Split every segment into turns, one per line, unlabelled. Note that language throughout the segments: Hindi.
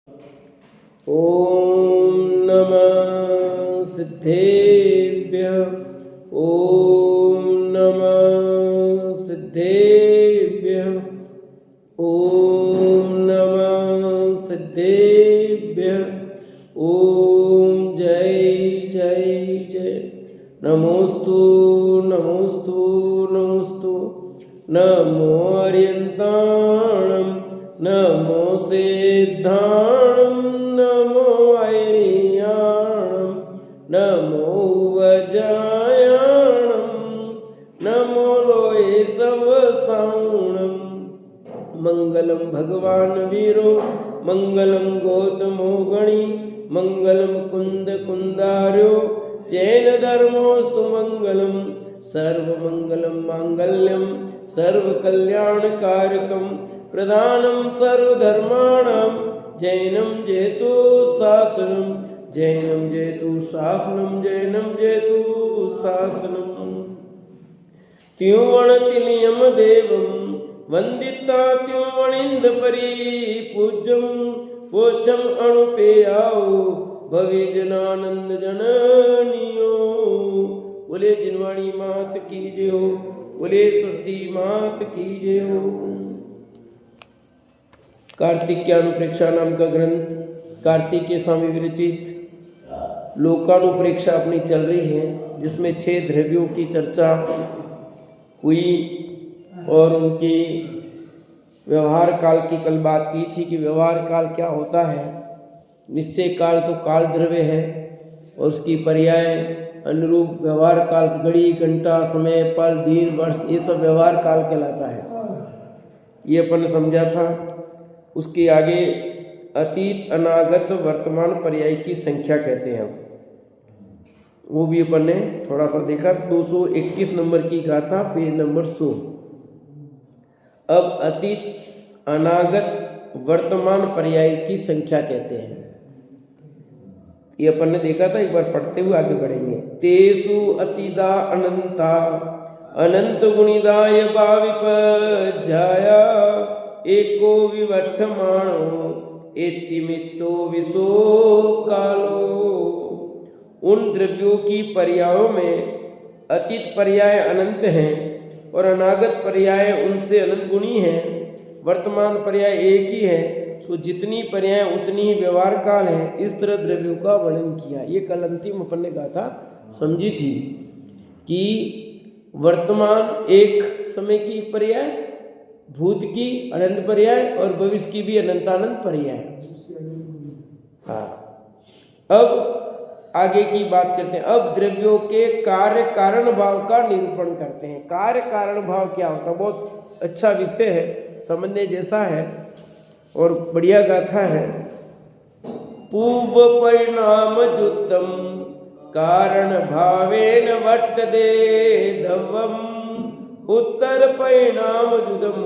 ॐ नमः सिद्धेभ्यः। ॐ नमः सिद्धेभ्यः। ॐ नमः सिद्धेभ्यः। ॐ जय जय जय। नमोस्तु नमोस्तु नमोस्तु। नमो अर्यन्ताणं नमो सिद्धाणं नमो ऐर्याणं नमो वज्रायाणं नमो लोये सवसाणं। मंगलम भगवान वीरो मंगलम गौतमो गणी मंगलम कुंद कुंदार्यो जैन धर्मोस्तु मंगलम सर्वमंगलम मांगल्यम सर्वकल्याणकारकम प्रधानम सर्वधर्माणां जैनम जेतु शासनम जैनम जेतु शासनम जैनम जेतु शासनम। त्योवणतिलियम देवम वंदिता त्योवणिंद परी पूज्यम वोचम अणुपेयाओ भवे जनानंद जननियो। बोले जिनवाणी मात की जय हो। बोले सरस्वती मात की जय हो। कार्तिक्यानुप्रेक्षा नाम का ग्रंथ कार्तिकेय स्वामी विरचित लोकानुप्रेक्षा अपनी चल रही है, जिसमें 6 द्रव्यों की चर्चा हुई और उनकी व्यवहार काल की कल बात की थी कि व्यवहार काल क्या होता है। निश्चय काल तो काल द्रव्य है और उसकी पर्याय अनुरूप व्यवहार काल घड़ी घंटा समय पल दिन वर्ष ये सब व्यवहार काल कहलाता है। ये अपन समझा था। उसके आगे अतीत अनागत वर्तमान पर्याय की संख्या कहते हैं, वो भी अपन ने थोड़ा सा देखा। 221 नंबर की गाथा पेज नंबर 100। अब अतीत अनागत वर्तमान पर्याय की संख्या कहते हैं, ये अपन ने देखा था। एक बार पढ़ते हुए आगे बढ़ेंगे। तेसु अतिदा अनंता अनंत गुणिदाय भाविपज्जाया एको विवठमाणो एतिमित्तो विशो कालो। उन द्रव्यों की पर्यायों में अतीत पर्याय अनंत हैं और अनागत पर्याय उनसे अनंत गुणी हैं। वर्तमान पर्याय एक ही है, सो जितनी पर्याय उतनी ही व्यवहार काल है। इस तरह द्रव्यों का वर्णन किया। ये कल अंतिम अपन ने गाथा समझी थी कि वर्तमान एक समय की पर्याय, भूत की अनंत पर्याय और भविष्य की भी अनंतानंत पर्याय। हाँ, अब आगे की बात करते हैं। अब द्रव्यों के कार्य कारण भाव का निरूपण करते हैं। कार्य कारण भाव क्या होता है, बहुत अच्छा विषय है, समझने जैसा है और बढ़िया गाथा है। पूर्व परिणाम जुतम कारण भावेन वट दे धवम उत्तर परिणाम जुदम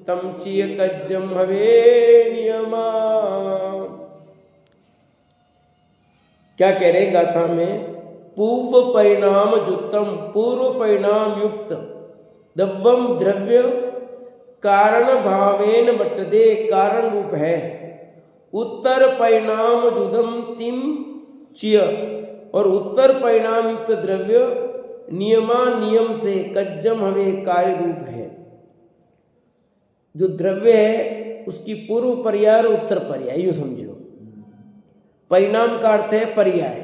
तम चिय कज्जम हवे नियमा। क्या कह रहे गाथा में? पूर्व परिणाम जुतम, पूर्व परिणाम युक्त दव्वम द्रव्य कारण भावेन वटदे कारण रूप है। उत्तर परिणाम जुदम तिम चिय और उत्तर परिणाम युक्त द्रव्य नियमा नियम से कज्जम हमें कार्य रूप है। जो द्रव्य है उसकी पूर्व पर्याय और उत्तर पर्याय, यूं समझो। परिणाम का अर्थ है पर्याय।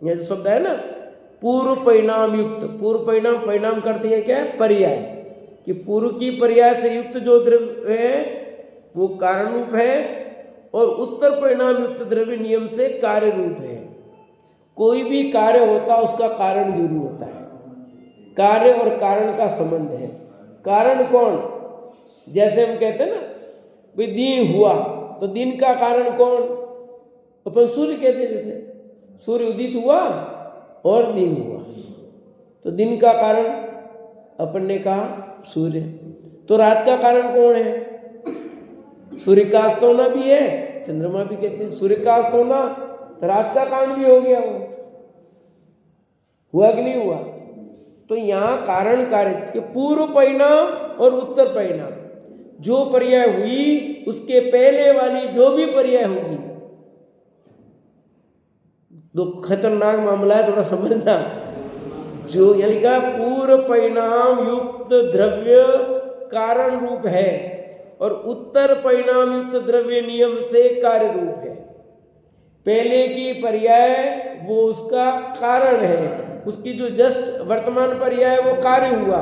यह जो शब्द है ना, पूर्व परिणाम युक्त, पूर्व परिणाम, परिणाम का अर्थ है क्या है? पर्याय। कि पूर्व की पर्याय से युक्त जो द्रव्य है वो कारण रूप है और उत्तर परिणाम युक्त द्रव्य नियम से कार्य रूप है। कोई भी कार्य होता है उसका कारण जरूर होता है। कार्य और कारण का संबंध है। कारण कौन? जैसे हम कहते हैं ना भाई दिन हुआ, तो दिन का कारण कौन? अपन सूर्य कहते हैं। जैसे सूर्य उदित हुआ और दिन हुआ, तो दिन का कारण अपन ने कहा सूर्य। तो रात का कारण कौन है? सूर्य का अस्त होना भी है, चंद्रमा भी कहते हैं। सूर्य का अस्त होना तो रात का कारण भी हो गया। वो हुआ कि नहीं हुआ? तो यहाँ कारण कार्य के पूर्व परिणाम और उत्तर परिणाम, जो पर्याय हुई उसके पहले वाली जो भी पर्याय होगी तो खतरनाक मामला है, थोड़ा समझना। जो यानी का पूर्व परिणाम युक्त द्रव्य कारण रूप है और उत्तर परिणाम युक्त द्रव्य नियम से कार्य रूप है। पहले की पर्याय वो उसका कारण है, उसकी जो जस्ट वर्तमान पर्याय वो कार्य हुआ,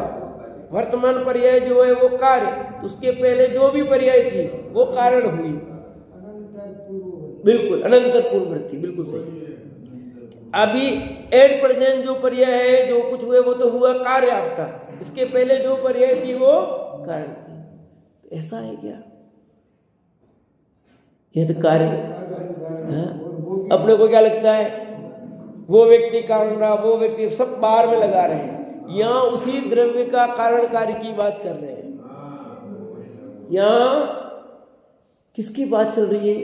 वर्तमान पर्याय जो है वो कार्य, उसके पहले जो भी पर्याय थी वो कारण हुई। बिल्कुल अनंतर पूर्ववर्ती, बिल्कुल सही। अभी एट प्रेजेंट जो पर्याय है, जो कुछ हुए वो तो हुआ कार्य आपका, इसके पहले जो पर्याय थी वो कारण थी। ऐसा है क्या? ये तो कार्य। अपने को क्या लगता है वो व्यक्ति कारण रहा, वो व्यक्ति, सब बाहर में लगा रहे हैं। यहाँ उसी द्रव्य का कारण कार्य की बात कर रहे हैं। यहाँ किसकी बात चल रही है?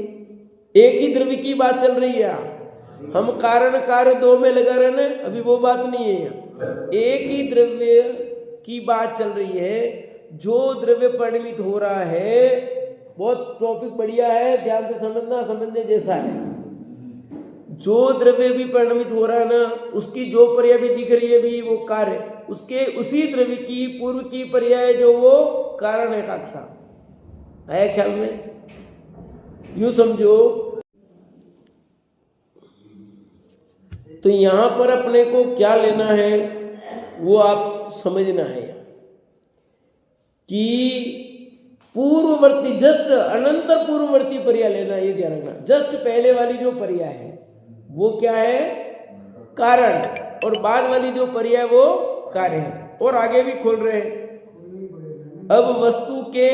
एक ही द्रव्य की बात चल रही है। हम कारण कार्य दो में लगा रहे ना, अभी वो बात नहीं है। यहाँ एक ही द्रव्य की बात चल रही है। जो द्रव्य परिणमित हो रहा है, बहुत टॉपिक बढ़िया है, ध्यान से समझना, समझने जैसा है। जो द्रव्य भी परिणमित हो रहा है ना, उसकी जो पर्याय भी दिख रही है भी वो कार्य, उसके उसी द्रव्य की पूर्व की पर्याय जो वो कारण है। काक्षा है ख्याल में? यूं समझो तो यहां पर अपने को क्या लेना है वो आप समझना है कि पूर्ववर्ती, जस्ट अनंतर पूर्ववर्ती पर्याय लेना, ये ध्यान रखना। जस्ट पहले वाली जो पर्याय है वो क्या है? कारण, और बाद वाली जो पर्याय वो कार्य है। और आगे भी खोल रहे हैं। अब वस्तु के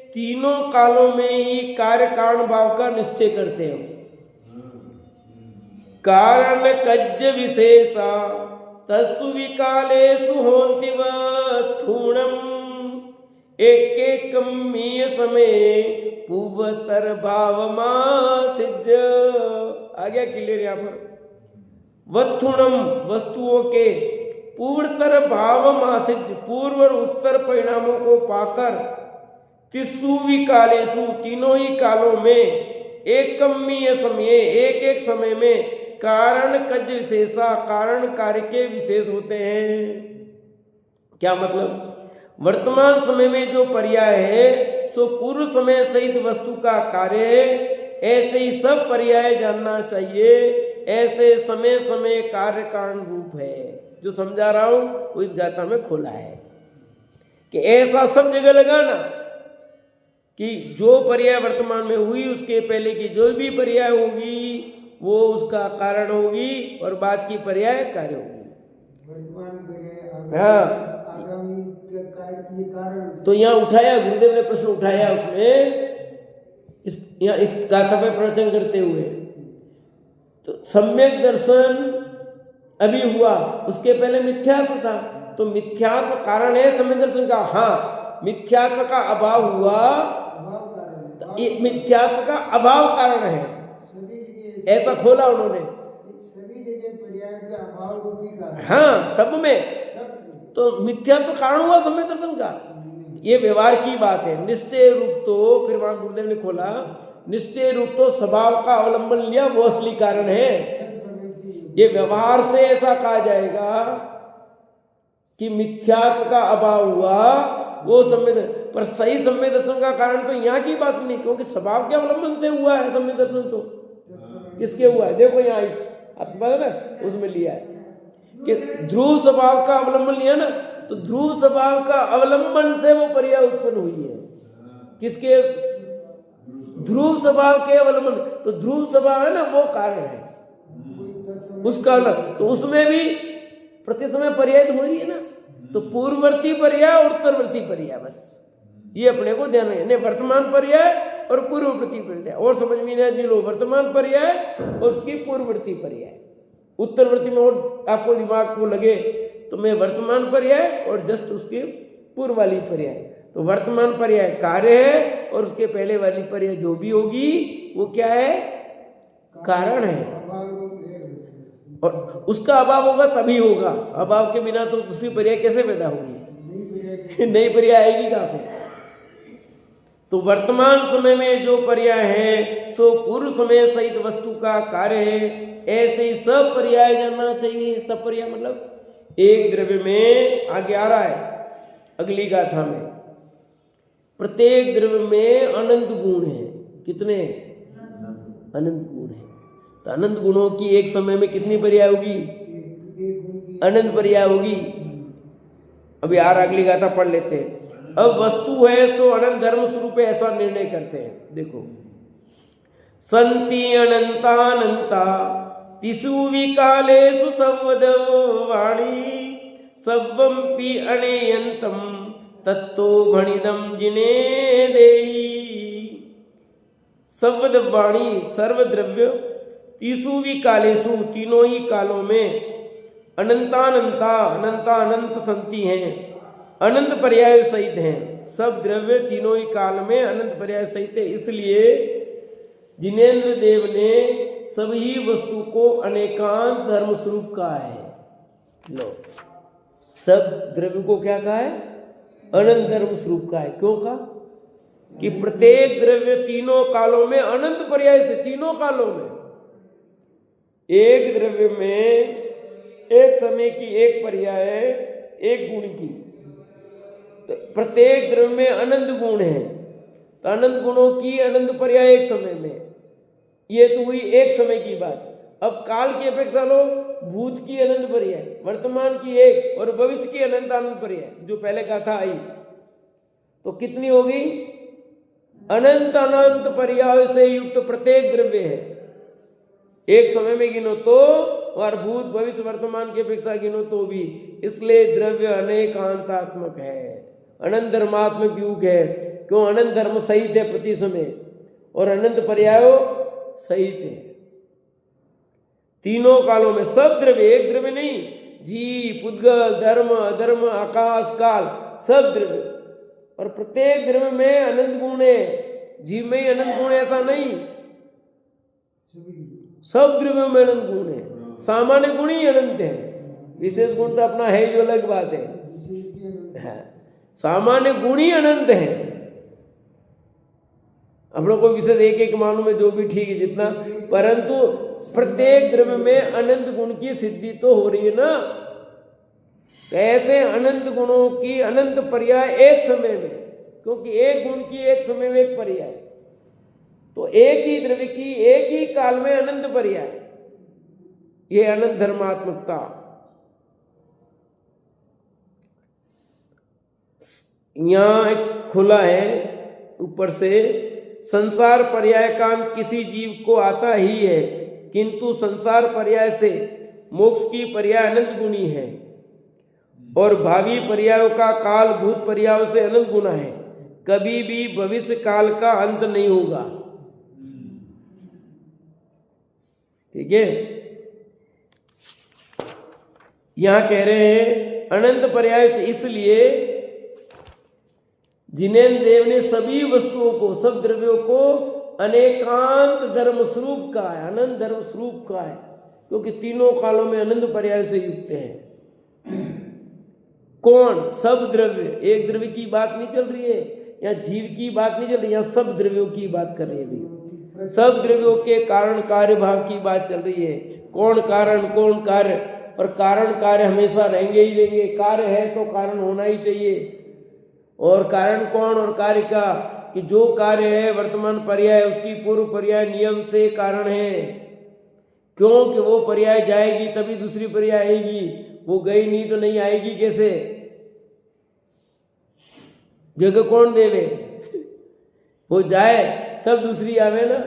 तीनों कालों में ही कार्य कारण भाव का निश्चय करते हैं। कारण कज्ज विशेषा तस्सु विकालेषु होन्ति वथूणम् एकेकमीय समय पूर्वतर भावमासिज्य। आ गया क्लियर? यहाँ पर वथूणम वस्तुओं के पूर्वतर भावमासिज्य पूर्व और उत्तर परिणामों को पाकर तिस्सु विकालेषु तीनों ही कालों में एकमीय समय एक एक समय में कारण कज विशेषा कारण कार्य के विशेष होते हैं। क्या मतलब? वर्तमान समय में जो पर्याय है सो पूर्व समय सहित वस्तु का कार्य है। ऐसे ही सब पर्याय जानना चाहिए। ऐसे समय समय कार्य कारण रूप है। जो समझा रहा हूं वो इस गाथा में खोला है कि ऐसा सब जगह लगाना कि जो पर्याय वर्तमान में हुई उसके पहले की जो भी पर्याय होगी वो उसका कारण होगी और बाद की पर्याय कार्य होगी।
वर्तमान पर्याय,
हाँ,
आगामी ये कारण।
तो यहाँ उठाया, गुरुदेव ने प्रश्न उठाया उसमें, यहाँ इस गाथा पे प्रवचन करते हुए, तो सम्यक दर्शन अभी हुआ, उसके पहले मिथ्यात्व था। तो मिथ्यात्व कारण है सम्यक दर्शन का। हाँ, मिथ्यात्व का अभाव हुआ, मिथ्यात्व का अभाव कारण है, ऐसा खोला उन्होंने।
सभी जगह पर्याय का अभाव रूपी कारण।
हाँ, सब में। तो मिथ्यात्व कारण हुआ सम्यक दर्शन का। ये व्यवहार की बात है। निश्चय रूप तो फिर वहां गुरुदेव ने खोला, निश्चय रूप तो स्वभाव का अवलंबन लिया, वो असली कारण है। ये व्यवहार से ऐसा कहा जाएगा कि मिथ्यात्व का अभाव हुआ, वो सम्यक, पर सही सम्यक दर्शन का कारण तो यहाँ की बात नहीं, क्योंकि स्वभाव के अवलंबन से हुआ है सम्यक दर्शन। तो किसके हुआ है? देखो यहाँ आपके पास ना उसमें लिया है कि ध्रुव स्वभाव का अवलंबन लिया ना, तो ध्रुव स्वभाव का अवलंबन से वो पर्याय उत्पन्न हुई है। किसके? ध्रुव स्वभाव के अवलंबन। तो ध्रुव स्वभाव है ना, वो कारण है उसका अलग। तो उसमें भी प्रति समय पर्याय तो हो रही है ना। तो पूर्ववर्ती पर्याय और उत्तरवर्ती पर्याय, बस ये अपने को ध्यान है। वर्तमान पर्याय और पूर्ववर्ती पर्याय, और समझ में नहीं लो, वर्तमान पर्याय और उसकी पूर्ववर्ती पर्याय। उत्तरवर्ती में और आपको दिमाग को लगे तो मैं वर्तमान पर्याय और जस्ट उसके पूर्व वाली पर्याय। तो वर्तमान पर्याय कार्य है और उसके पहले वाली पर्याय जो भी होगी वो क्या है? कारण है। और उसका अभाव होगा तभी होगा, अभाव के बिना तो दूसरी पर्याय कैसे पैदा होगी? नई पर्याय आएगी कहां से? तो वर्तमान समय में जो पर्याय है सो पूर्व समय सहित वस्तु का कार्य है। ऐसे ही सब पर्याय जानना चाहिए। सब पर्याय मतलब एक द्रव्य में आगे आ रहा है अगली गाथा में, प्रत्येक द्रव्य में अनंत गुण है। कितने? अनंत गुण है। तो अनंत गुणों की एक समय में कितनी पर्याय होगी? अनंत पर्याय होगी। अभी अगली गाथा पढ़ लेते हैं। अब वस्तु है सो अनंत धर्म स्वरूप है, ऐसा निर्णय करते हैं। देखो, संति अनंतानंता तिषु विकालेषु संवदवाणी सर्वमपि अनेयंतम तत्तो भणिदम जिने देहि। संवद वाणी सर्वद्रव्य तिषु विकालेषु तीनों ही कालों में अनंतानंता अनंता अनंत संति हैं, अनंत पर्याय सहित हैं। सब द्रव्य तीनों ही काल में अनंत पर्याय सहित है। इसलिए जिनेन्द्र देव ने सभी वस्तु को अनेकांत धर्म स्वरूप कहा है। लो, सब द्रव्य को क्या कहा है? अनंत धर्म स्वरूप कहा है। क्यों कहा? कि प्रत्येक द्रव्य तीनों कालों में अनंत पर्याय से, तीनों कालों में एक द्रव्य में एक समय की एक पर्याय एक गुण की, तो प्रत्येक द्रव्य में अनंत गुण है। तो अनंत गुणों की अनंत पर्याय एक समय में, ये तो हुई एक समय की बात। अब काल की अपेक्षा लो, भूत की अनंत पर्याय, वर्तमान की एक और भविष्य की अनंत अनंत पर्याय जो पहले गाथा आई, तो कितनी होगी? अनंत अनंत पर्याय से युक्त प्रत्येक द्रव्य है। एक समय में गिनो तो, और भूत भविष्य वर्तमान की अपेक्षा गिनो तो भी। इसलिए द्रव्य अनेकांतात्मक है, अनंत धर्मात्मक युग है। क्यों? अनंत धर्म सहित है प्रति समय और अनंत पर्यायो सहित है तीनों कालों में। सब द्रव्य, एक द्रव्य नहीं, जीव पुद्गल धर्म अधर्म आकाश काल सब द्रव्य, और प्रत्येक द्रव्य में अनंत गुण है। जीव में ही अनंत गुण है ऐसा नहीं, सब द्रव्यों में अनंत गुण है। सामान्य गुण ही अनंत है, विशेष गुण तो अपना है जो अलग बात है। सामान्य गुण ही अनंत है। अपनों को विशेष एक एक मालूम है, जो भी ठीक है जितना, परंतु प्रत्येक द्रव्य में अनंत गुण की सिद्धि तो हो रही है ना। ऐसे अनंत गुणों की अनंत पर्याय एक समय में, क्योंकि एक गुण की एक समय में एक पर्याय, तो एक ही द्रव्य की एक ही काल में अनंत पर्याय, ये अनंत धर्मात्मकता। यहां एक खुला है ऊपर से, संसार पर्यायकांत किसी जीव को आता ही है, किंतु संसार पर्याय से मोक्ष की पर्याय अनंत गुणी है, और भावी पर्यायों का काल भूत पर्यायों से अनंत गुना है। कभी भी भविष्य काल का अंत नहीं होगा। ठीक है, यहां कह रहे हैं अनंत पर्याय से, इसलिए जिनेन्द्र देव ने सभी वस्तुओं को, सब द्रव्यों को अनेकांत धर्म स्वरूप का है, अनंत धर्म स्वरूप का है, क्योंकि तीनों कालों में अनंत पर्याय से युक्त है। कौन? सब द्रव्य। एक द्रव्य की बात नहीं चल रही है, या जीव की बात नहीं चल रही, यहाँ सब द्रव्यों की बात कर रही है। सब द्रव्यों के कारण कार्य भाव की बात चल रही है। कौन कारण, कौन कार्य, और कारण कार्य हमेशा रहेंगे ही रहेंगे। कार्य है तो कारण होना ही चाहिए, और कारण कौन और कार्य का, कि जो कार्य है वर्तमान पर्याय उसकी पूर्व पर्याय नियम से कारण है। क्यों? कि वो पर्याय जाएगी तभी दूसरी पर्याय आएगी, वो गई नहीं तो नहीं आएगी कैसे? जगह कौन देवे? वो जाए तब दूसरी आवे ना।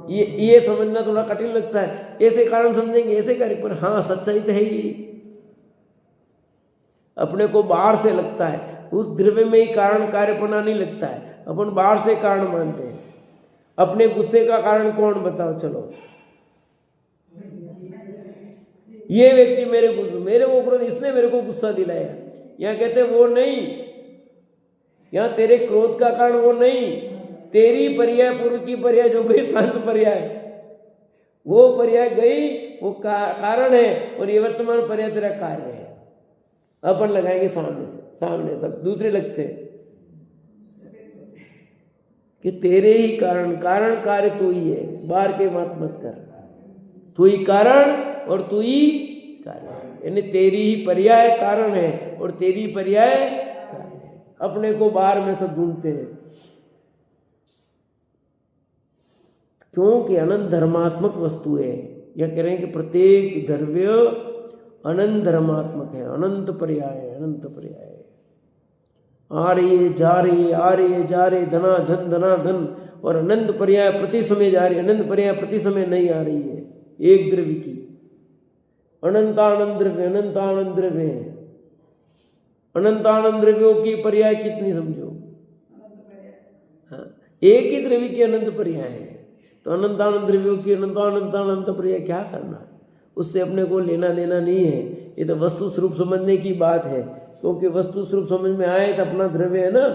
ये समझना थोड़ा कठिन लगता है, ऐसे कारण समझेंगे ऐसे कार्य, पर हाँ सच्चाई तो है ही। अपने को बाहर से लगता है, उस द्रव्य में ही कारण कार्यपना नहीं लगता है, अपन बाहर से कारण मानते हैं। अपने गुस्से का कारण कौन बताओ? चलो, ये व्यक्ति मेरे को क्रोध, इसने मेरे को गुस्सा दिलाया। यहाँ कहते वो नहीं, यहाँ तेरे क्रोध का कारण वो नहीं, तेरी पर्याय पूर्व की पर्याय जो गई शांत पर्याय, वो पर्याय गई, वो कारण है, और ये वर्तमान पर्याय तेरा कार्य है। अपन लगाएंगे सामने से, सामने सब दूसरे लगते हैं। कि तेरे ही कारण, कारण कार्य तू ही है, बाहर के मत कर, तू ही कारण और तू ही कारण, यानी तेरी ही पर्याय कारण है और तेरी पर्याय कार्य है। अपने को बाहर में सब ढूंढते हैं, क्योंकि अनंत धर्मात्मक वस्तु है। यह कह रहे हैं कि प्रत्येक द्रव्य अनंत धर्मात्मक है, अनंत पर्याय है, अनंत पर्याय है। आ रही है, जा रही है, आ रही है, जा रही है, धना धन, और अनंत पर्याय प्रति समय जा रही है, अनंत पर्याय प्रति समय नहीं आ रही है। एक द्रव्य की अनंतानंद द्रव्य, अनंतानंद द्रव्य है, अनंतानंद द्रव्यों की पर्याय कितनी समझो? हाँ, एक ही द्रव्य की अनंत पर्याय है, तो अनंतानंद द्रव्यों की अनंत पर्याय क्या करना, उससे अपने को लेना देना नहीं है। ये तो वस्तु स्वरूप समझने की बात है, क्योंकि वस्तु स्वरूप समझ में आए तो अपना द्रव्य है ना,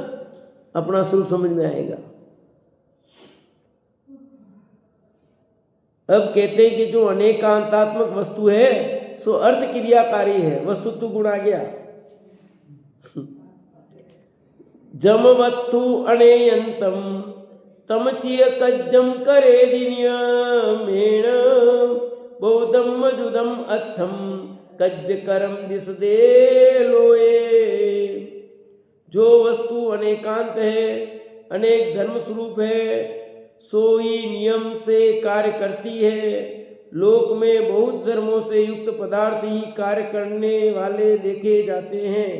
अपना स्वरूप समझ में आएगा। अब कहते हैं कि जो अनेकांतात्मक वस्तु है सो अर्थ क्रियाकारी है, वस्तुत्व गुण आ गया। जमवत्तु अनेयंतम तमचिय कज्जम करे दिन्यमेण बहुदम मजुदम अथम कज्ज करम दिस दे लोए। जो वस्तु अनेकांत है, अनेक धर्म स्वरूप है, सो ही नियम से कार्य करती है। लोक में बहुत धर्मों से युक्त पदार्थ ही कार्य करने वाले देखे जाते हैं।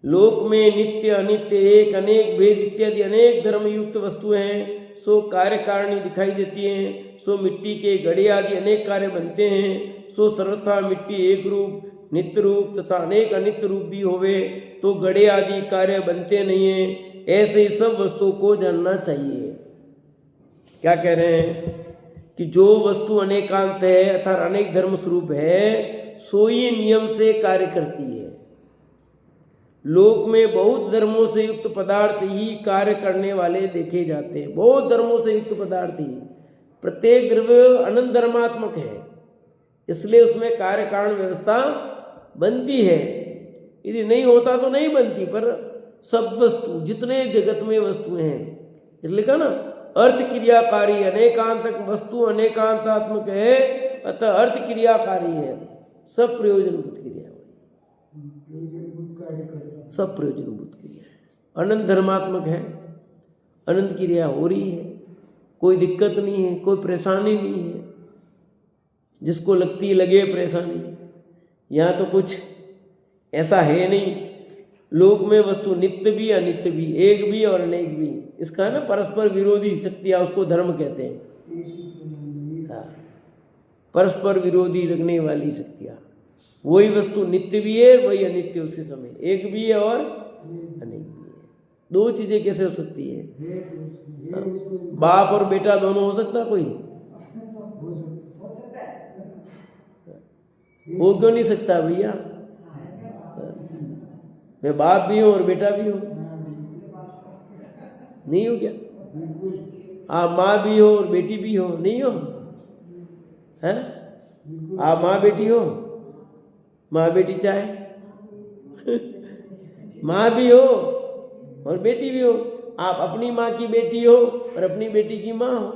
लोक में नित्य अनित्य एक अनेक भेद इत्यादि अनेक धर्म युक्त वस्तुएं हैं, सो कार्य कारिणी दिखाई देती हैं। सो मिट्टी के घड़े आदि अनेक कार्य बनते हैं। सो सर्वथा मिट्टी एक रूप नित्य रूप तथा अनेक अनित्य रूप भी होवे तो घड़े आदि कार्य बनते नहीं हैं। ऐसे ही सब वस्तुओं को जानना चाहिए। क्या कह रहे हैं कि जो वस्तु अनेकांत है अर्थात अनेक धर्म स्वरूप है, सो ही नियम से कार्य करती है। लोक में बहुत धर्मों से युक्त पदार्थ ही कार्य करने वाले देखे जाते हैं। बहुत धर्मों से युक्त पदार्थ ही, प्रत्येक द्रव्य अनंत धर्मात्मक है, इसलिए उसमें कार्य कारण व्यवस्था बनती है। यदि नहीं होता तो नहीं बनती, पर सब वस्तु जितने जगत में वस्तुएं हैं, इसलिए लिखा ना अर्थ क्रियाकारी, अनेकांतक वस्तु अनेकांतात्मक है अतः अर्थ क्रियाकारी है। सब प्रयोजनभूत क्रिया, सब प्रयोजनभूत क्रिया, अनंत धर्मात्मक है, अनंत क्रिया हो रही है, कोई दिक्कत नहीं है, कोई परेशानी नहीं है। जिसको लगती लगे परेशानी, यहाँ तो कुछ ऐसा है नहीं। लोक में वस्तु नित्य भी अनित्य भी, एक भी और अनेक भी, इसका ना परस्पर विरोधी शक्तियाँ, उसको धर्म कहते हैं। हाँ, परस्पर विरोधी लगने वाली शक्तियाँ, वही वस्तु नित्य भी है, वही अनित्य उसी समय, एक भी है और अनेक भी है। दो चीजें कैसे हो सकती है? हाँ, बाप और बेटा दोनों हो सकता कोई? हो क्यों नहीं सकता भैया? मैं बाप भी हूं और बेटा भी हूं, नहीं हो क्या? आप माँ भी हो और बेटी भी हो, नहीं हो? हैं? आप माँ बेटी हो, माँ बेटी चाहे माँ भी हो और बेटी भी हो। आप अपनी माँ की बेटी हो और अपनी बेटी की माँ हो।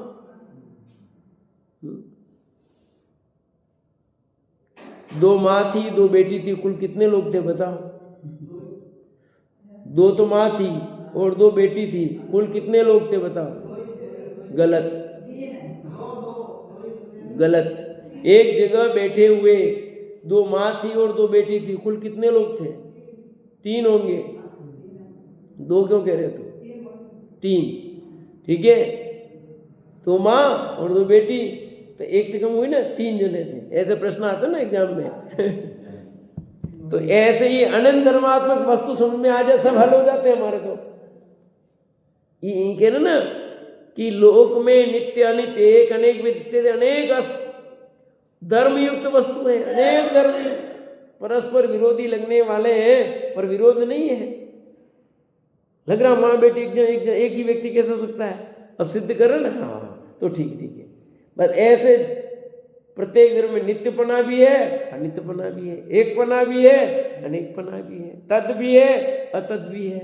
दो माँ थी, दो बेटी थी, कुल कितने लोग थे बताओ? दो तो माँ थी और दो बेटी थी, कुल कितने लोग थे बताओ? गलत, गलत। एक जगह बैठे हुए दो माँ थी और दो बेटी थी, कुल कितने लोग थे? तीन होंगे। दो क्यों कह रहे हो? तीन, ठीक है। तो माँ और दो बेटी, तो एक तो कम हुई ना, तीन जने थे। ऐसे प्रश्न आता ना एग्जाम में तो ऐसे ही अनंत धर्मात्मक वस्तु समझ में आ जाए, सब हल हो जाते हैं हमारे। तो ये कहना ना कि लोक में नित्य अनित्य एक अनेक विद्यते, अनेक धर्मयुक्त वस्तु है, अनेक धर्म परस्पर विरोधी लगने वाले हैं, पर विरोध नहीं है। लग रहा माँ बेटी एक ही व्यक्ति कैसे हो सकता है? अब सिद्ध कर रहे ना, हाँ तो ठीक है। बस ऐसे प्रत्येक धर्म में नित्यपना भी है, अनित्यपना भी है, एकपना भी है, अनेकपना भी है, तद भी है, अतद भी है।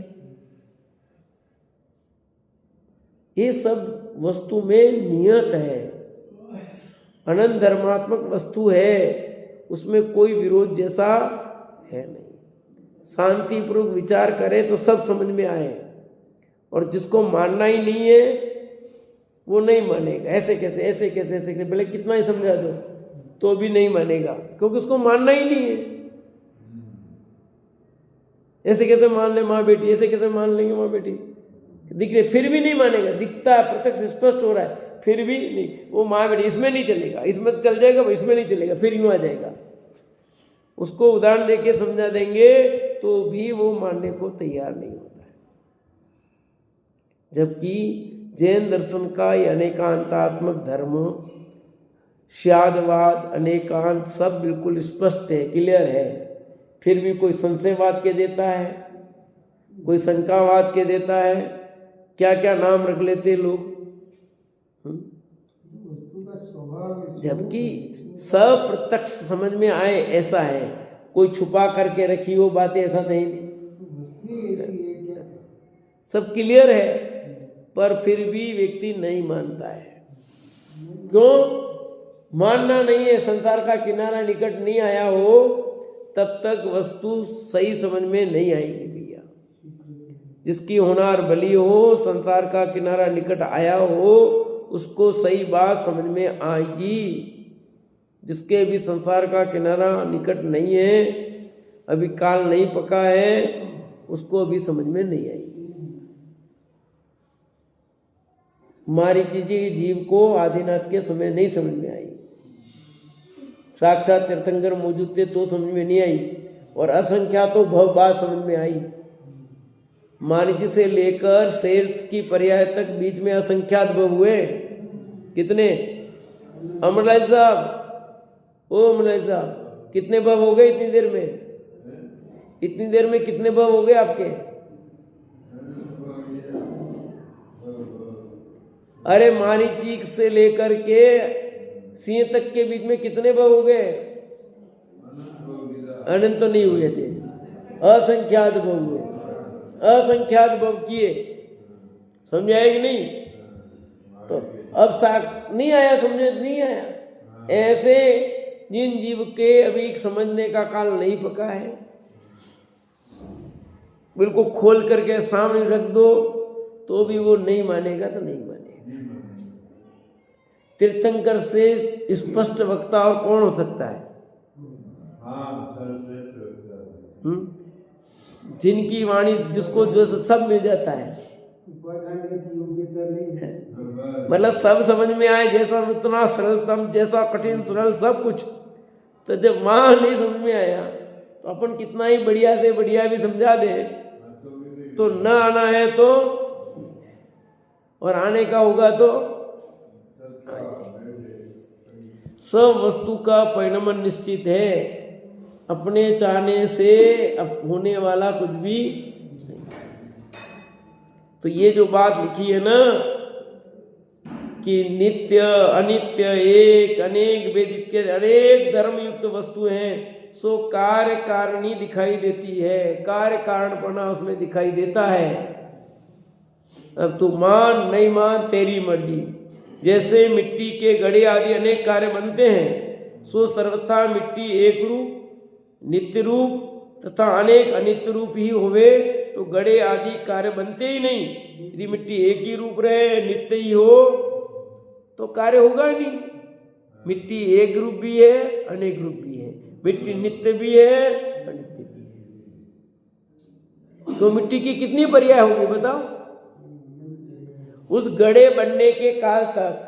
ये सब वस्तु में नियत है, अनंत धर्मात्मक वस्तु है, उसमें कोई विरोध जैसा है नहीं। शांतिपूर्वक विचार करे तो सब समझ में आए, और जिसको मानना ही नहीं है वो नहीं मानेगा। ऐसे कैसे ऐसे कैसे ऐसे कैसे, भले कितना ही समझा दो तो भी नहीं मानेगा, क्योंकि उसको मानना ही नहीं है। ऐसे कैसे मान ले माँ बेटी, ऐसे कैसे मान लेंगे माँ बेटी, दिख रहे फिर भी नहीं मानेगा, दिखता है प्रत्यक्ष स्पष्ट हो रहा है फिर भी नहीं। वो माँ बेटी इसमें नहीं चलेगा, इसमें तो चल जाएगा, इसमें नहीं चलेगा, फिर यूं आ जाएगा। उसको उदाहरण देके समझा देंगे तो भी वो मानने को तैयार नहीं होता है। जबकि जैन दर्शन का ये अनेकांतात्मक धर्म, श्यादवाद, अनेकांत सब बिल्कुल स्पष्ट है, क्लियर है। फिर भी कोई संशयवाद के देता है, कोई शंकावाद के देता है, क्या क्या नाम रख लेते लोग। जबकि सब प्रत्यक्ष समझ में आए ऐसा है, कोई छुपा करके रखी वो बातें ऐसा नहीं, सब क्लियर है, पर फिर भी व्यक्ति नहीं मानता है। क्यों मानना नहीं है? संसार का किनारा निकट नहीं आया हो तब तक वस्तु सही समझ में नहीं आएगी भैया। जिसकी होनार भली हो, संसार का किनारा निकट आया हो, उसको सही बात समझ में आएगी। जिसके भी संसार का किनारा निकट नहीं है, अभी काल नहीं पका है, उसको अभी समझ में नहीं आएगी। मारीची जी जीव को आदिनाथ के समय नहीं समझ में आई, साक्षात तीर्थंकर मौजूद थे तो समझ में नहीं आई, और असंख्यातों भव बात समझ में आई। मारीची से लेकर शेर की पर्याय तक बीच में असंख्यात भव हुए। कितने? अमरलाल साहब, ओ अमरलाल साहब, कितने भव हो गए इतनी देर में? इतनी देर में कितने भव हो गए आपके? अरे मारीची से लेकर के सिंह तक के बीच में कितने भव हो गए? अनंत तो नहीं हुए थे, असंख्यात भव हुए, असंख्यात भव किए। समझ आए कि नहीं? तो अब साक्ष नहीं आया, समझ नहीं आया। ऐसे जिन जीव के अभी समझने का काल नहीं पका है, बिल्कुल खोल करके सामने रख दो तो भी वो नहीं मानेगा तो नहीं मानेगा। तीर्थंकर से स्पष्ट वक्ता और कौन हो सकता है? जिनकी वाणी जिसको जो सब मिल जाता है, मतलब सब समझ में आए, जैसा उतना सरलतम, जैसा कठिन सरल सब कुछ। तो जब वहां नहीं समझ में आया तो अपन कितना ही बढ़िया से बढ़िया भी समझा दे तो न आना है तो, और आने का होगा तो सब वस्तु का परिणाम निश्चित है। अपने चाहने से अब होने वाला कुछ भी नहीं। तो ये जो बात लिखी है ना कि नित्य अनित्य एक अनेक वेदित्य अनेक धर्म युक्त वस्तु हैं, सो कार्य कारिणी दिखाई देती है, कार्य कारणपना उसमें दिखाई देता है। अब तू मान नहीं मान तेरी मर्जी। जैसे मिट्टी के घड़े आदि अनेक कार्य बनते हैं, सो सर्वथा मिट्टी एक रूप नित्य रूप तथा अनेक अनित्य रूप ही होवे तो घड़े आदि कार्य बनते ही नहीं। यदि मिट्टी एक ही रूप रहे, नित्य ही हो, तो कार्य होगा ही नहीं। मिट्टी एक रूप भी है, अनेक रूप भी है, मिट्टी नित्य भी है, अनित्य भी है। तो मिट्टी की कितनी पर्याय होगी बताओ? उस घड़े बनने के काल तक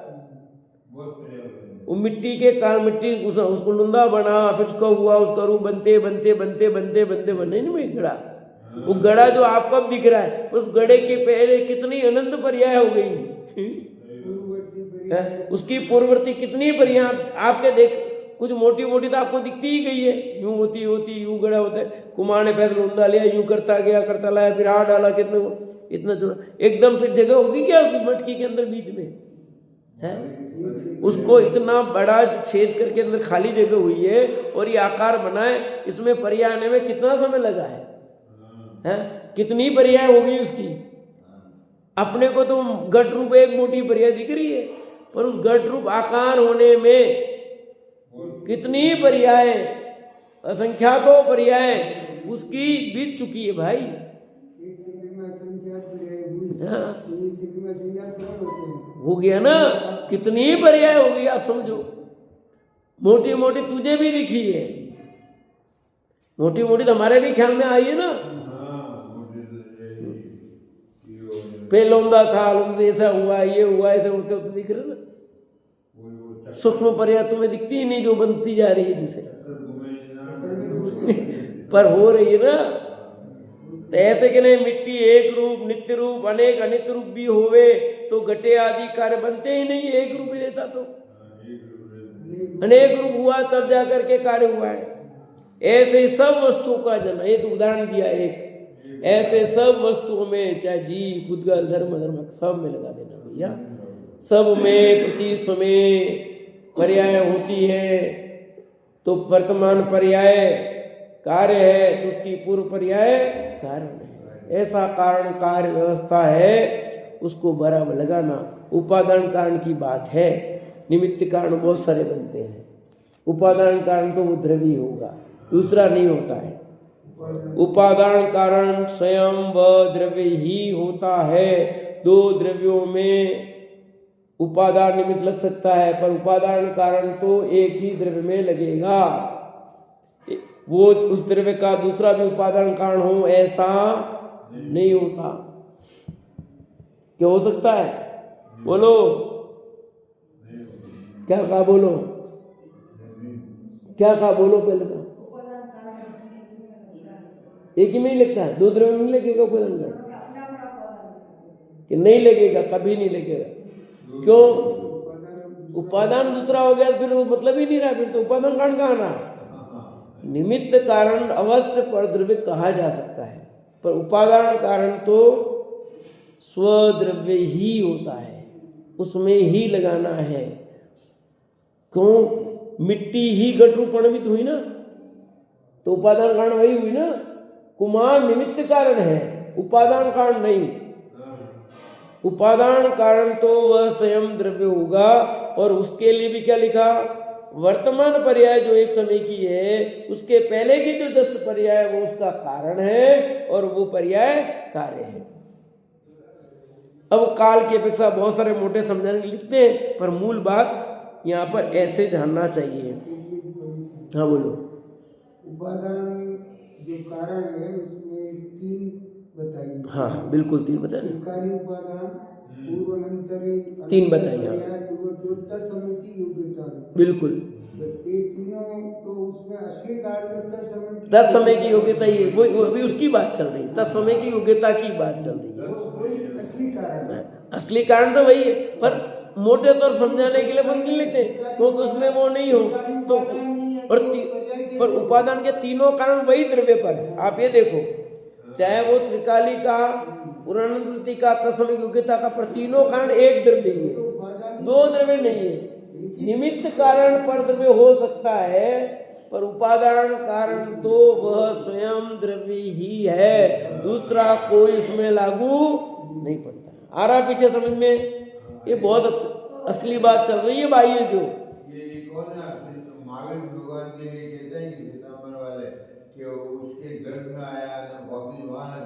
वो मिट्टी के काल, मिट्टी उसको लुंदा बना, फिर उसका हुआ, उसका रूप बनते बनते बनते बनते बनते बने नहीं घड़ा। वो घड़ा जो आपको अब दिख रहा है, उस घड़े के पहले कितनी अनंत पर्याय हो गई उसकी पूर्ववर्ती कितनी पर्याय आपके देख, कुछ मोटी मोटी तो आपको दिखती ही गई है। यूं होती होती यूं घड़ा होता है, कुमार ने पैसे लुंदा लिया, यूं करता गया करता लाया, फिर हाथ डाला, कितना इतना छोड़ा, एकदम फिर जगह होगी क्या उस मटकी के अंदर बीच में है? उसको इतना बड़ा जो छेद करके अंदर खाली जगह हुई है और ये आकार बनाए, इसमें पर्याय आने में कितना समय लगा है? कितनी पर्याय हो गई उसकी? अपने को तो घट रूप एक मोटी पर्याय दिख रही है, पर उस घट रूप आकार होने में कितनी पर्याय, असंख्याकों पर्याय उसकी बीत चुकी है भाई।
एक सेकंड में असंख्यात पर्याय हुई।
हाँ,
तो एक सेकंड में असंख्यात सरल होते हैं।
हो गया ना, कितनी पर्याय हो गई आप समझो। मोटी मोटी तुझे भी दिखी है, मोटी मोटी तो हमारे भी ख्याल में आई है ना। पेलौंदा था, लोग ऐसा हुआ, ये हुआ, ऐसे होते होते दिख रहे ना। सूक्ष्म पर्याय तुम्हें दिखती ही नहीं जो बनती जा रही है जिसे पर हो रही है ना। तो ऐसे कि नहीं, मिट्टी एक रूप, नित्य रूप, अनेक अनित्य रूप भी होवे तो घटे आदि कार्य बनते ही नहीं। एक रूप ही रहता तो अनेक रूप हुआ तब जाकर के कार्य हुआ है। ऐसे ही सब वस्तुओं का जन्म, ये तो उदाहरण दिया एक, ऐसे सब वस्तुओं में, चाहे जीव, पुद्गल, धर्म, सब में लगा देना भैया। सब में प्रति समय पर्याय होती है, तो वर्तमान पर्याय कार्य है तो उसकी पूर्व पर्याय कारण है। ऐसा कारण कार्य व्यवस्था है, उसको बराबर लगाना। उपादान कारण की बात है, निमित्त कारण बहुत सारे बनते हैं। उपादान कारण तो वो द्रव्य होगा, दूसरा नहीं होता है। उपादान कारण स्वयं व द्रव्य ही होता है। दो द्रव्यों में उपादान निमित्त लग सकता है, पर उपादान कारण तो एक ही द्रव्य में लगेगा। वो उस द्रव्य का दूसरा भी उपादान कारण हो ऐसा नहीं होता। क्या हो सकता है? बोलो, क्या कहा? बोलो, क्या कहा? बोलो पहले तो। एक ही में ही लगता है, दो द्रव्य में नहीं लगेगा उपादान कारण, कि नहीं लगेगा, कभी नहीं लगेगा। क्यों? उपादान दूसरा हो गया, फिर वो मतलब ही नहीं रहा, फिर तो उपादान कारण कहाँ रहा। निमित्त कारण अवश्य पर द्रव्य कहा जा सकता है, पर उपादान कारण तो स्वद्रव्य ही होता है, उसमें ही लगाना है। क्यों? मिट्टी ही घट रूप परिणमित हुई ना, तो उपादान कारण वही हुई ना। कुमार निमित्त कारण है, उपादान कारण नहीं। उपादान कारण तो वह स्वयं द्रव्य होगा, और उसके लिए भी क्या लिखा? वर्तमान पर्याय जो एक समय की है, उसके पहले की जो जस्ट पर्याय वो उसका कारण है, और वो पर्याय कार्य है। अब काल की अपेक्षा बहुत सारे मोटे समझाने के लिखते हैं, पर मूल बात यहाँ पर ऐसे जानना चाहिए। हाँ बोलो।
उपादान जो कारण है उसमें तीन बताइए।
हाँ बिल्कुल, तीन बताइए।
त्रिकाली उपादान, पूर्वनंतरी
तीन बताइए।
समय की योग्यता।
बिल्कुल,
ये तीनों तो उसमें असली कारण
तत्समय की योग्यता ही है, वो अभी उसकी बात चल रही है। तत्समय की योग्यता की बात चल रही है।
वही असली कारण है।
असली कारण तो वही है, पर मोटे तौर समझाने के लिए बन लेते, क्योंकि उसमें वो नहीं हो तो। पर उपादान के तीनों कारण वही द्रव्य पर है। आप ये देखो, चाहे वो त्रिकाली का, पुराणवृत्ति का, तत्समय योग्यता का, पर तीनों कारण एक द्रव्य ही है, दो द्रव्य नहीं है। निमित्त कारण पर द्रव्य हो सकता है, पर उपादान कारण तो वह स्वयं द्रव्य ही है, दूसरा कोई इसमें लागू नहीं पड़ता। आ रहा पीछे समझ में? ये बहुत असली बात चल रही है भाई। ये जो
ये कौन है महावीर भगवान के लिए कहते हैं कि सितंबर वाले कि उसके गर्भ में आया तो वापिस वहां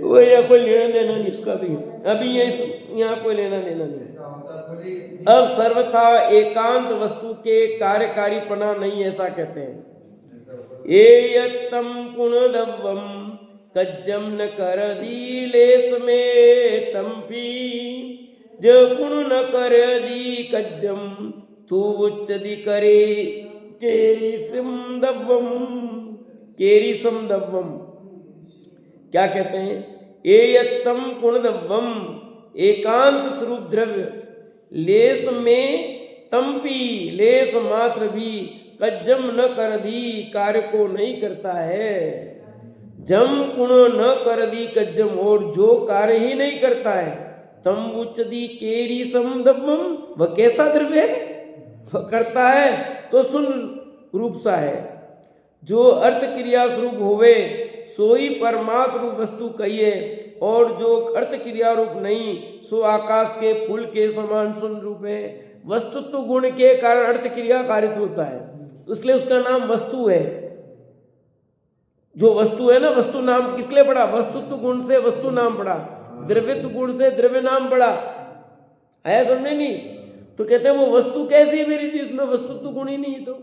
वो या कोई लेना देना नहीं इसका भी, अभी ये यहाँ कोई लेना देना नहीं। अब सर्वथा एकांत वस्तु के कार्यकारीपना नहीं, ऐसा कहते हैं। एयत्तम पुनर्दवम कज्जम न कर दी लेस में तंपी, जो पुन न कर दी कज्जम तू उच्चदी करे केरी समदवम। केरी समदवम क्या कहते हैं? एयत्तम पुनर्दवम, एकांत स्वरूप द्रव्य, लेस में तंपी, लेस मात्र भी, कज्जम न कर दी, कार्य को नहीं करता है। जम पुण न कर दी कज्जम, और जो कार्य ही नहीं करता है। तम उच्चदी केरी समदवम, वह कैसा द्रव्य है? वह करता है तो सुन रूप सा है, जो अर्थ क्रिया स्वरूप होवे, सोई परमात्म रूप वस्तु कहिए। और जो अर्थ क्रिया रूप नहीं सो आकाश के फूल के समान शून्य रूप है। वस्तुत्व गुण के कारण अर्थ क्रिया कारित होता है, इसलिए उसका नाम वस्तु है। जो वस्तु है ना, वस्तु नाम किस लिए पड़ा? वस्तुत्व गुण से वस्तु नाम पड़ा, द्रव्यत्व गुण से द्रव्य नाम पड़ा। आया समझे नहीं? तो कहते हैं वो वस्तु कैसी है मेरी थी, इसमें वस्तुत्व गुण ही नहीं है, तो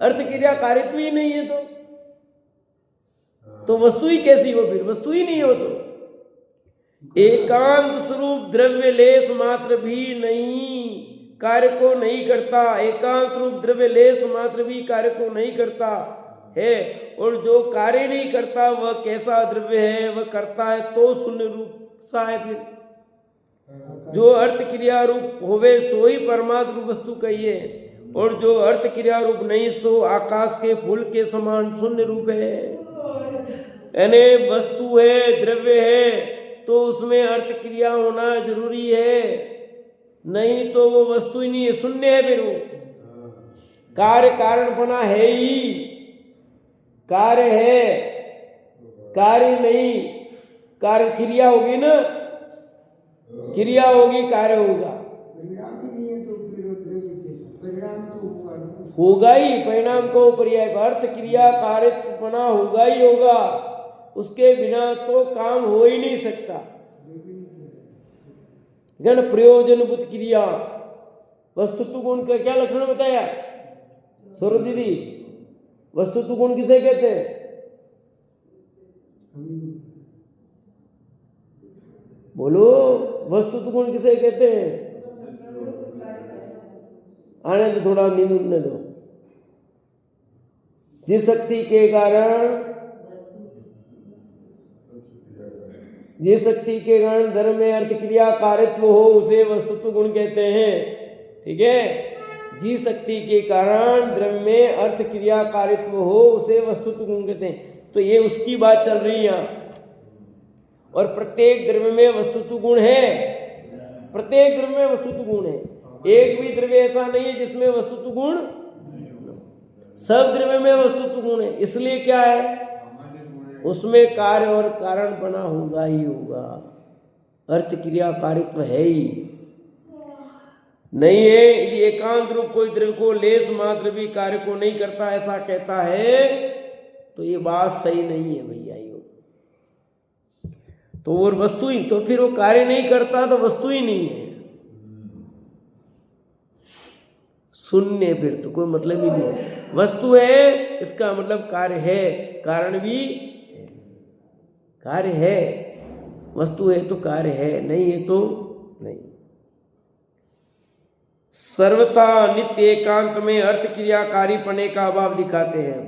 अर्थ क्रिया कारित्व ही नहीं है, तो वस्तु ही कैसी हो? फिर वस्तु ही नहीं हो। तो एकांत स्वरूप द्रव्य लेस मात्र भी नहीं कार्य को नहीं करता, एकांत स्वरूप द्रव्य लेस मात्र भी कार्य को नहीं करता है। और जो कार्य नहीं करता वह कैसा द्रव्य है? वह करता है तो शून्य रूप सा है। फिर जो अर्थ क्रिया रूप होवे सो ही परमात्म रूप वस्तु कहिए, और जो अर्थ क्रिया रूप नहीं सो आकाश के फूल के समान शून्य रूप है। यानी वस्तु है, द्रव्य है, तो उसमें अर्थ क्रिया होना जरूरी है, नहीं तो वो वस्तु ही नहीं है, शून्य है। फिर वो कार्य कारण बना है ही, कार्य है, कार्य नहीं, कार्य क्रिया होगी ना, क्रिया होगी कार्य होगा।
परिणाम ही नहीं है तो फिर द्रव्य कैसा? परिणाम तो होगा ना,
होगा ही, परिणाम को पर्याय अर्थ क्रिया कारित्वपना होगा ही होगा, उसके बिना तो काम हो ही नहीं सकता। गण प्रयोजन बुद्ध क्रिया वस्तुत्व गुण का क्या लक्षण बताया सौरभ दीदी? वस्तुत्व गुण किसे कहते हैं? बोलो, वस्तुत्व गुण किसे कहते हैं? आने दो, थोड़ा नींद उठने दो। जिस शक्ति के कारण, जिस शक्ति के कारण धर्म में अर्थ क्रिया कारित्व हो उसे वस्तुत्व गुण कहते हैं। ठीक है, जिस शक्ति के कारण द्रव्य में अर्थ क्रिया कारित्व हो उसे वस्तुत्व गुण कहते हैं। तो ये उसकी बात चल रही है यहाँ। और प्रत्येक द्रव्य में वस्तुत्व गुण है, प्रत्येक द्रव्य में वस्तुत्व गुण है। एक भी द्रव्य ऐसा नहीं है जिसमें वस्तुत्व गुण, सब द्रव्य में वस्तुत्व गुण है। इसलिए क्या है, उसमें कार्य और कारण बना होगा ही होगा, अर्थ क्रिया कारित्व है ही नहीं है। यदि एकांत रूप कोई द्रव्य को लेस मात्र भी कार्य को नहीं करता ऐसा कहता है तो ये बात सही नहीं है भैया। तो और वस्तु ही, तो फिर वो कार्य नहीं करता तो वस्तु ही नहीं है, शून्य, फिर तो कोई मतलब ही नहीं है। वस्तु है इसका मतलब कार्य है, कारण भी है, कार्य है, वस्तु है तो कार्य है, नहीं है तो नहीं। सर्वथा नित्य एकांत में अर्थ क्रियाकारी पने का अभाव दिखाते हैं।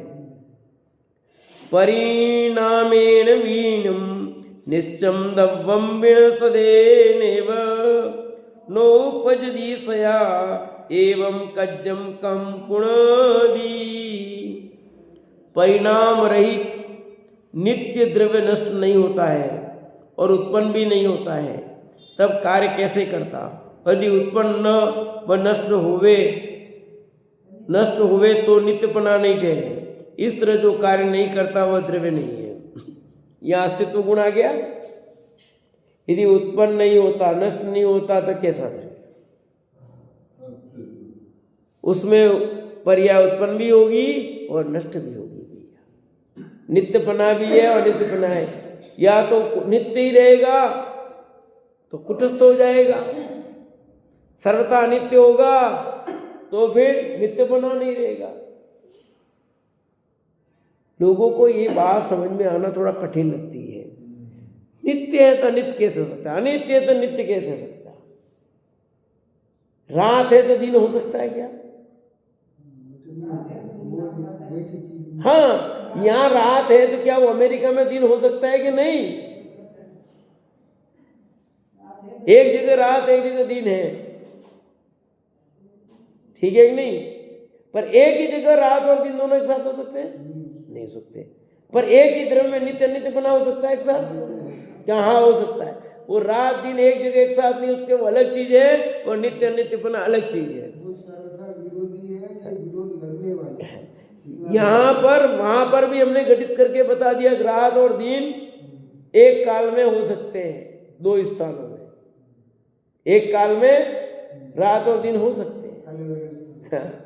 परिणामेन वीणम निश्चम दव्वम विणसदेनेव नोपजदीसया एवं कज्जम कम पुणादि। परिणाम रहित नित्य द्रव्य नष्ट नहीं होता है और उत्पन्न भी नहीं होता है, तब कार्य कैसे करता? यदि उत्पन्न व नष्ट हुए तो नित्यपना नहीं ठहरे। इस तरह जो कार्य नहीं करता वह द्रव्य नहीं है। यह अस्तित्व गुण आ गया। यदि उत्पन्न नहीं होता, नष्ट नहीं होता तो कैसा द्रव्य? उसमें पर्याय उत्पन्न भी होगी और नष्ट भी होगी। नित्यपना भी है और नित्यपना है। या तो नित्य ही रहेगा तो कुटस्थ हो जाएगा, सर्वथा नित्य होगा तो फिर नित्यपना नहीं रहेगा। लोगों को ये बात समझ में आना थोड़ा कठिन लगती है। नित्य है तो नित्य कैसे हो सकता है, अनित्य है तो नित्य कैसे हो सकता है? रात है तो दिन हो सकता है क्या? हाँ, यहाँ रात है तो क्या वो अमेरिका में दिन हो सकता है कि नहीं? एक जगह रात एक जगह दिन है, ठीक है कि नहीं? पर एक ही जगह रात और दिन दोनों एक साथ हो सकते हैं? नहीं सकते। पर एक ही द्रव्य में नित्य नित्य बना हो सकता है एक साथ? क्या? हाँ, हो सकता है। वो रात दिन एक जगह एक साथ नहीं, उसके वो अलग चीज है और नित्य नित्य बना अलग चीज है।
वो सर्वथा विरोधी है कि विरोध लगने वाला है।
यहाँ पर वहां पर भी हमने घटित करके बता दिया रात और दिन एक काल में हो सकते हैं, दो स्थानों में एक काल में रात और दिन हो सकते हैं।
अलग अलग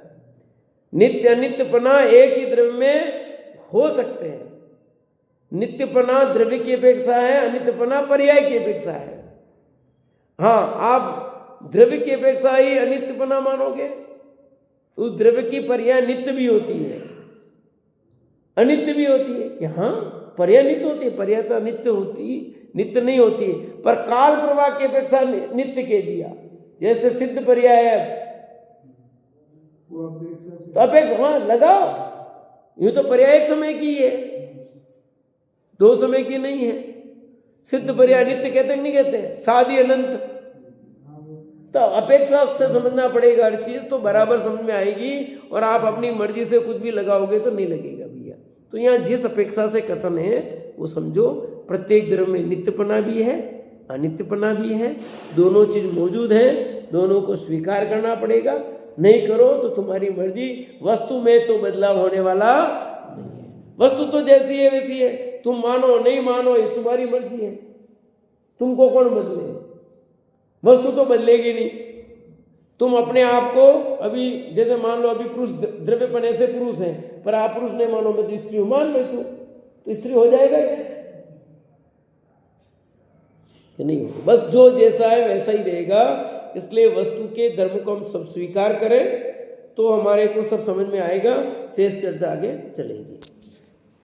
नित्य अनित्यपना एक ही द्रव्य में हो सकते हैं। नित्यपना द्रव्य की अपेक्षा है, अनित्यपना पर्याय की अपेक्षा है। हाँ, आप द्रव्य की अपेक्षा ही अनित्यपना मानोगे, उस द्रव्य की पर्याय नित्य भी होती है, अनित्य भी होती है। कि हाँ, पर्याय नित्य होती है, पर्याय तो नित्य नित्य नहीं होती है, पर काल प्रवाह की अपेक्षा नित्य कह दिया। जैसे सिद्ध पर्याय है,
वो अपेक्षा से
तो अपेक्षा हाँ लगाओ, यूं तो पर्याय एक समय की है, दो समय की नहीं है। सिद्ध पर्याय नित्य कहते हैं, नहीं कहते, शादी अनंत। तो अपेक्षा से समझना पड़ेगा, हर चीज तो बराबर समझ में आएगी, और आप अपनी मर्जी से कुछ भी लगाओगे तो नहीं लगेगा भैया। तो यहाँ जिस अपेक्षा से कथन है वो समझो, प्रत्येक द्रव्य में नित्यपना भी है, अनित्यपना भी है, दोनों चीज मौजूद है, दोनों को स्वीकार करना पड़ेगा। नहीं करो तो तुम्हारी मर्जी, वस्तु में तो बदलाव होने वाला नहीं है। वस्तु तो जैसी है वैसी है, तुम मानो नहीं मानो ये तुम्हारी मर्जी है, तुमको कौन बदले, वस्तु तो बदलेगी नहीं। तुम अपने आप को अभी जैसे मान लो, अभी पुरुष द्रव्यपने से पुरुष है, पर आप पुरुष नहीं मानो, मैं तो स्त्री हूं, मान लो तू तो स्त्री हो जाएगा क्या? नहीं होगा। बस जो जैसा है वैसा ही रहेगा। इसलिए वस्तु के धर्म को हम सब स्वीकार करें तो हमारे को सब समझ में आएगा, शेष चर्चा आगे चलेगी।